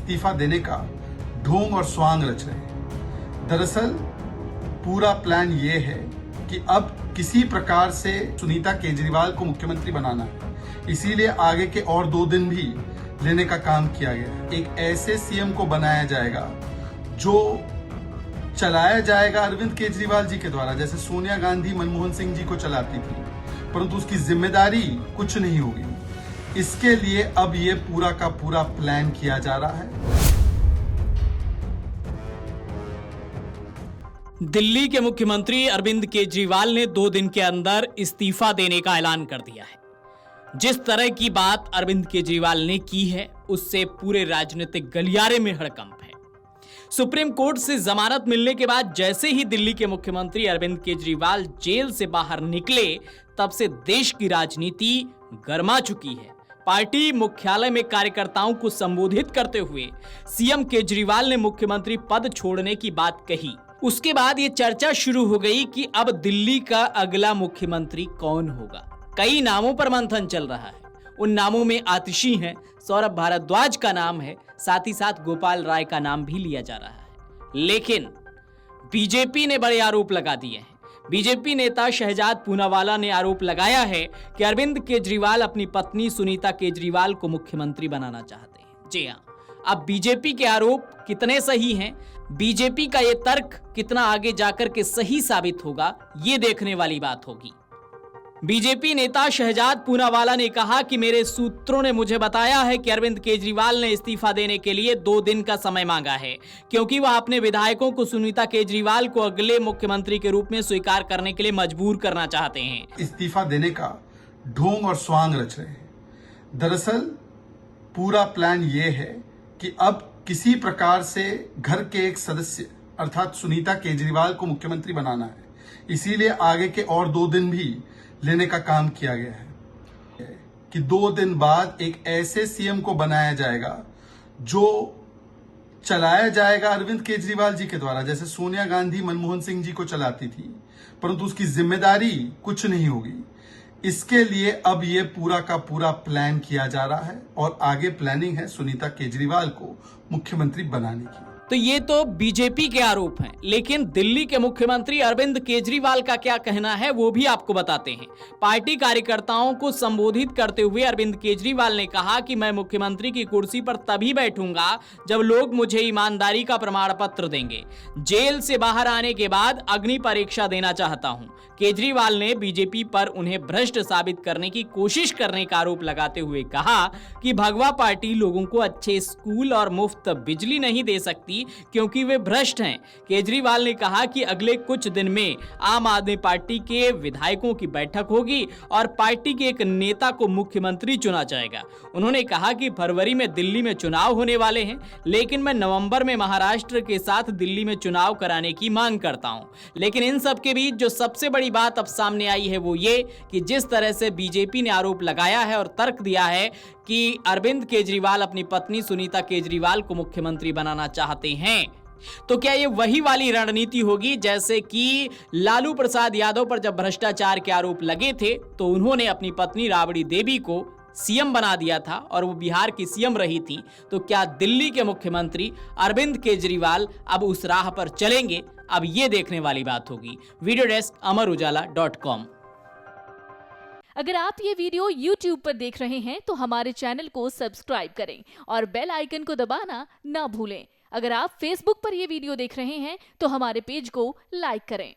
इस्तीफा देने का ढोंग और स्वांग रच रहे हैं। दरअसल पूरा प्लान ये है कि अब किसी प्रकार से सुनीता केजरीवाल को मुख्यमंत्री बनाना है, इसीलिए आगे के और 2 दिन भी लेने का काम किया गया है। एक ऐसे सीएम को बनाया जाएगा जो चलाया जाएगा अरविंद केजरीवाल जी के द्वारा, जैसे सोनिया गांधी मनमोहन सिंह जी को चलाती थी, परंतु उसकी जिम्मेदारी कुछ नहीं होगी। इसके लिए अब ये पूरा का पूरा प्लान किया जा रहा है। दिल्ली के मुख्यमंत्री अरविंद केजरीवाल ने 2 दिन के अंदर इस्तीफा देने का ऐलान कर दिया है। जिस तरह की बात अरविंद केजरीवाल ने की है, उससे पूरे राजनीतिक गलियारे में हड़कंप है। सुप्रीम कोर्ट से जमानत मिलने के बाद जैसे ही दिल्ली के मुख्यमंत्री अरविंद केजरीवाल जेल से बाहर निकले, तब से देश की राजनीति गर्मा चुकी है। पार्टी मुख्यालय में कार्यकर्ताओं को संबोधित करते हुए सीएम केजरीवाल ने मुख्यमंत्री पद छोड़ने की बात कही। उसके बाद ये चर्चा शुरू हो गई कि अब दिल्ली का अगला मुख्यमंत्री कौन होगा। कई नामों पर मंथन चल रहा है। उन नामों में आतिशी हैं, सौरभ भारद्वाज का नाम है, साथ ही साथ गोपाल राय का नाम भी लिया जा रहा है। लेकिन बीजेपी ने बड़े आरोप लगा दिए हैं। बीजेपी नेता शहजाद पूनावाला ने आरोप लगाया है कि अरविंद केजरीवाल अपनी पत्नी सुनीता केजरीवाल को मुख्यमंत्री बनाना चाहते हैं। जी हां, अब बीजेपी के आरोप कितने सही हैं, बीजेपी का यह तर्क कितना आगे जाकर के सही साबित होगा, ये देखने वाली बात होगी। बीजेपी नेता शहजाद पूनावाला ने कहा कि मेरे सूत्रों ने मुझे बताया है कि अरविंद केजरीवाल ने इस्तीफा देने के लिए 2 दिन का समय मांगा है, क्योंकि वह अपने विधायकों को सुनीता केजरीवाल को अगले मुख्यमंत्री के रूप में स्वीकार करने के लिए मजबूर करना चाहते हैं। इस्तीफा देने का ढोंग और स्वांग रच रहे हैं। दरअसल पूरा प्लान ये है कि अब किसी प्रकार से घर के एक सदस्य अर्थात सुनीता केजरीवाल को मुख्यमंत्री बनाना है, इसीलिए आगे के और 2 दिन भी लेने का काम किया गया है कि 2 दिन बाद एक ऐसे सीएम को बनाया जाएगा जो चलाया जाएगा अरविंद केजरीवाल जी के द्वारा, जैसे सोनिया गांधी मनमोहन सिंह जी को चलाती थी, परंतु उसकी जिम्मेदारी कुछ नहीं होगी। इसके लिए अब ये पूरा का पूरा प्लान किया जा रहा है और आगे प्लानिंग है सुनीता केजरीवाल को मुख्यमंत्री बनाने की। तो ये तो बीजेपी के आरोप हैं, लेकिन दिल्ली के मुख्यमंत्री अरविंद केजरीवाल का क्या कहना है वो भी आपको बताते हैं। पार्टी कार्यकर्ताओं को संबोधित करते हुए अरविंद केजरीवाल ने कहा कि मैं मुख्यमंत्री की कुर्सी पर तभी बैठूंगा जब लोग मुझे ईमानदारी का प्रमाण पत्र देंगे। जेल से बाहर आने के बाद अग्नि परीक्षा देना चाहता हूं। केजरीवाल ने बीजेपी पर उन्हें भ्रष्ट साबित करने की कोशिश करने का आरोप लगाते हुए कहा कि भगवा पार्टी लोगों को अच्छे स्कूल और मुफ्त बिजली नहीं दे सकती क्योंकि वे भ्रष्ट हैं। केजरीवाल ने कहा कि अगले कुछ दिन में आम आदमी पार्टी के विधायकों की बैठक होगी और पार्टी के एक नेता को मुख्यमंत्री चुना जाएगा। उन्होंने कहा कि फरवरी में दिल्ली में चुनाव होने वाले हैं, लेकिन मैं नवंबर में महाराष्ट्र के साथ दिल्ली में चुनाव कराने की मांग करता हूं। लेकिन इन सब के बीच जो सबसे बड़ी बात अब सामने आई है वो ये कि जिस तरह से बीजेपी ने आरोप लगाया है और तर्क दिया है कि अरविंद केजरीवाल अपनी पत्नी सुनीता केजरीवाल को मुख्यमंत्री बनाना चाहते हैं, तो क्या ये वही वाली रणनीति होगी जैसे कि लालू प्रसाद यादव पर जब भ्रष्टाचार के आरोप लगे थे तो उन्होंने अपनी पत्नी राबड़ी देवी को सीएम बना दिया था और वो बिहार की सीएम रही थी। तो क्या दिल्ली के मुख्यमंत्री अरविंद केजरीवाल अब उस राह पर चलेंगे? अब ये देखने वाली बात होगी। Video desk amarujala.com। अगर आप ये वीडियो YouTube पर देख रहे हैं तो हमारे चैनल को सब्सक्राइब करें और बेल आइकन को दबाना ना भूलें। अगर आप Facebook पर ये वीडियो देख रहे हैं तो हमारे पेज को लाइक करें।